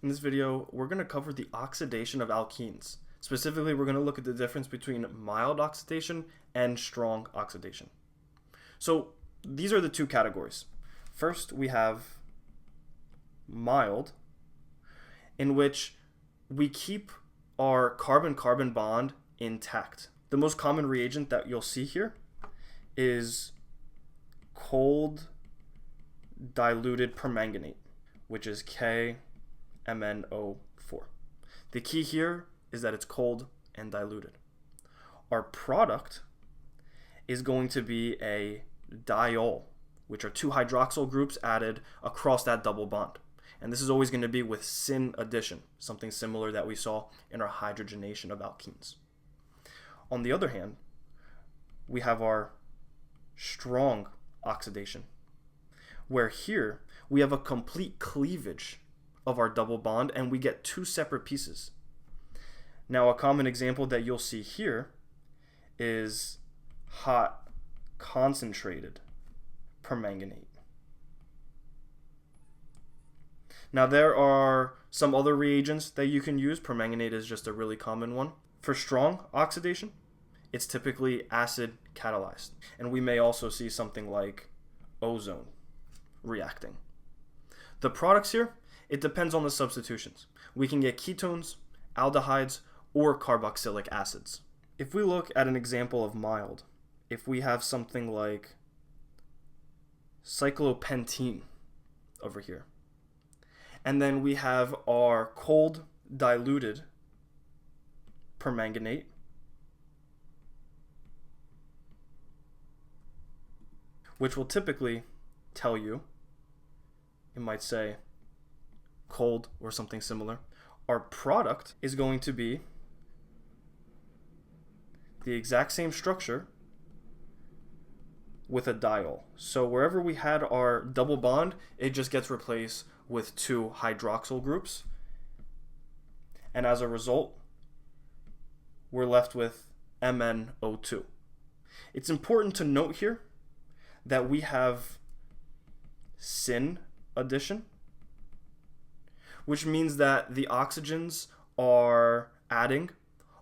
In this video, we're going to cover the oxidation of alkenes. Specifically, we're going to look at the difference between mild oxidation and strong oxidation. So these are the two categories. First, we have mild, in which we keep our carbon-carbon bond intact. The most common reagent that you'll see here is cold diluted permanganate, which is KMnO₄. The key here is that it's cold and diluted. Our product is going to be a diol, which are two hydroxyl groups added across that double bond. And this is always going to be with syn addition, something similar that we saw in our hydrogenation of alkenes. On the other hand, we have our strong oxidation, where here we have a complete cleavage of our double bond and we get two separate pieces. Now, a common example that you'll see here is hot concentrated permanganate. Now, there are some other reagents that you can use. Permanganate is just a really common one. For strong oxidation, it's typically acid catalyzed. And we may also see something like ozone reacting. The products here, it depends on the substitutions. We can get ketones, aldehydes, or carboxylic acids. If we look at an example of mild, if we have something like cyclopentene over here, and then we have our cold diluted permanganate, which will typically tell you, it might say cold or something similar. Our product is going to be the exact same structure with a diol. So wherever we had our double bond, it just gets replaced with two hydroxyl groups. And as a result, we're left with MnO₂. It's important to note here that we have syn addition, which means that the oxygens are adding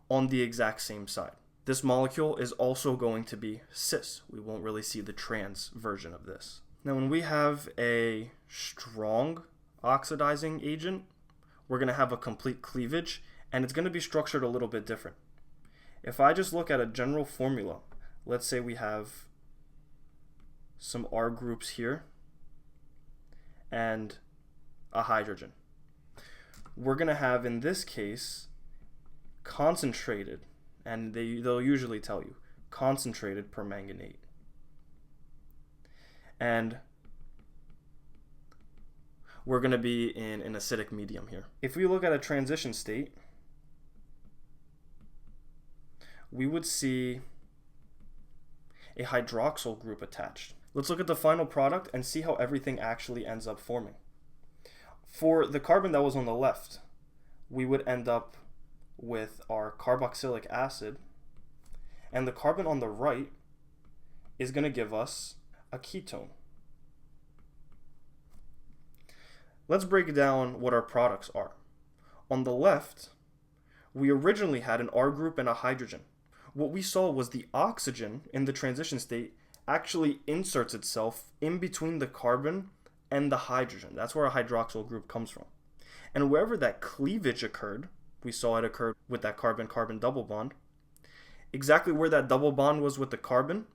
on the exact same side. This molecule is also going to be cis. We won't really see the trans version of this. Now, when we have a strong oxidizing agent, we're going to have a complete cleavage, and it's going to be structured a little bit different. If I just look at a general formula, let's say we have some R groups here and a hydrogen. We're going to have, in this case, concentrated, and they'll usually tell you, concentrated permanganate. And we're going to be in an acidic medium here. If we look at a transition state, we would see a hydroxyl group attached. Let's look at the final product and see how everything actually ends up forming. For the carbon that was on the left, we would end up with our carboxylic acid, and the carbon on the right is going to give us a ketone. Let's break down what our products are. On the left, we originally had an R group and a hydrogen. What we saw was the oxygen in the transition state actually inserts itself in between the carbon and the hydrogen. That's where a hydroxyl group comes from. And wherever that cleavage occurred, we saw it occur with that carbon-carbon double bond. Exactly where that double bond was with the carbon,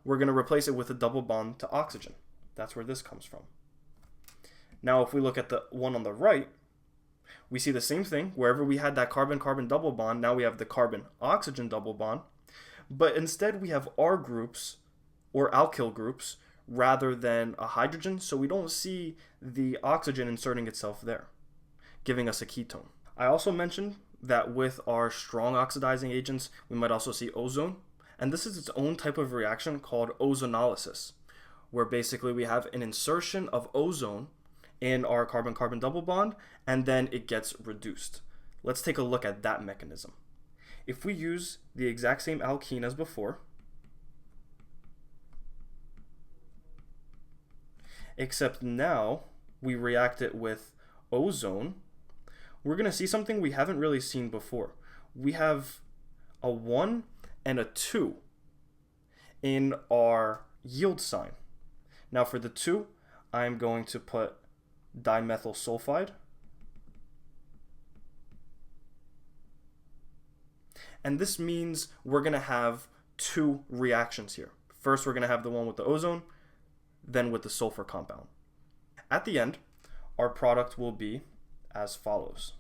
we're going to replace it with a double bond to oxygen. That's where this comes from. Now, if we look at the one on the right, we see the same thing. Wherever we had that carbon-carbon double bond, now we have the carbon-oxygen double bond. But instead, we have R groups or alkyl groups rather than a hydrogen, so we don't see the oxygen inserting itself there, giving us a ketone. I also mentioned that with our strong oxidizing agents, we might also see ozone, and this is its own type of reaction called ozonolysis, where basically we have an insertion of ozone in our carbon-carbon double bond, and then it gets reduced. Let's take a look at that mechanism. If we use the exact same alkene as before, except now we react it with ozone, we're going to see something we haven't really seen before. We have a 1 and a 2 in our yield sign. Now for the 2, I'm going to put dimethyl sulfide. And this means we're going to have 2 reactions here. First, we're going to have the one with the ozone, then with the sulfur compound. At the end, our product will be as follows.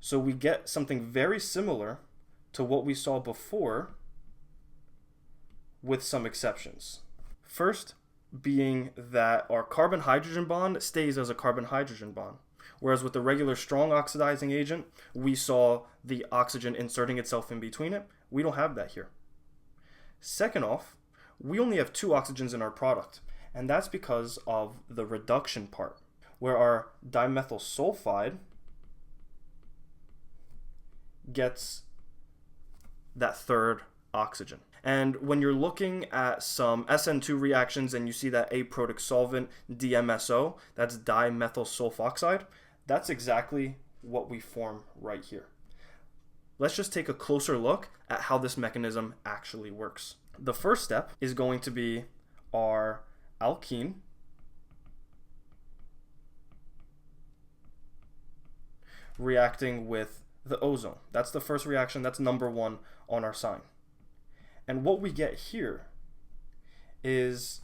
So we get something very similar to what we saw before, with some exceptions. First being that our carbon-hydrogen bond stays as a carbon-hydrogen bond. Whereas with the regular strong oxidizing agent, we saw the oxygen inserting itself in between it. We don't have that here. Second off, we only have 2 oxygens in our product, and that's because of the reduction part, where our dimethyl sulfide gets that 3rd oxygen. And when you're looking at some SN2 reactions and you see that aprotic solvent DMSO, that's dimethyl sulfoxide, that's exactly what we form right here. Let's just take a closer look at how this mechanism actually works. The first step is going to be our alkene reacting with the ozone. That's the first reaction. That's number 1 on our sign. And what we get here is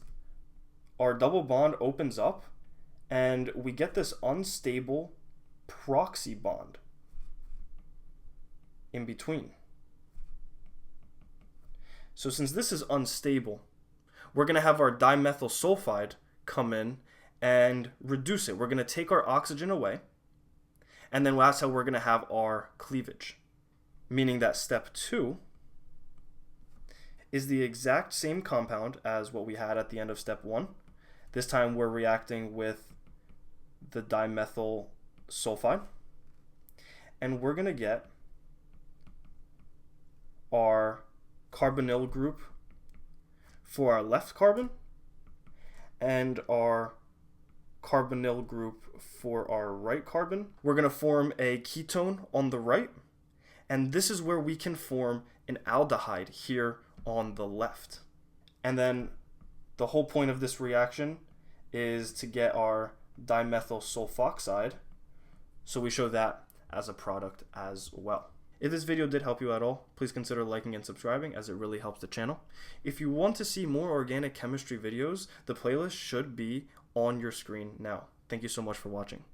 our double bond opens up and we get this unstable proxy bond in between. So since this is unstable, we're going to have our dimethyl sulfide come in and reduce it. We're going to take our oxygen away, and then that's how we're going to have our cleavage. Meaning that step 2 is the exact same compound as what we had at the end of step 1. This time we're reacting with the dimethyl sulfide, and we're going to get our carbonyl group for our left carbon and our carbonyl group for our right carbon. We're going to form a ketone on the right, and this is where we can form an aldehyde here on the left. And then the whole point of this reaction is to get our dimethyl sulfoxide, so we show that as a product as well. If this video did help you at all, please consider liking and subscribing, as it really helps the channel. If you want to see more organic chemistry videos, the playlist should be on your screen now. Thank you so much for watching.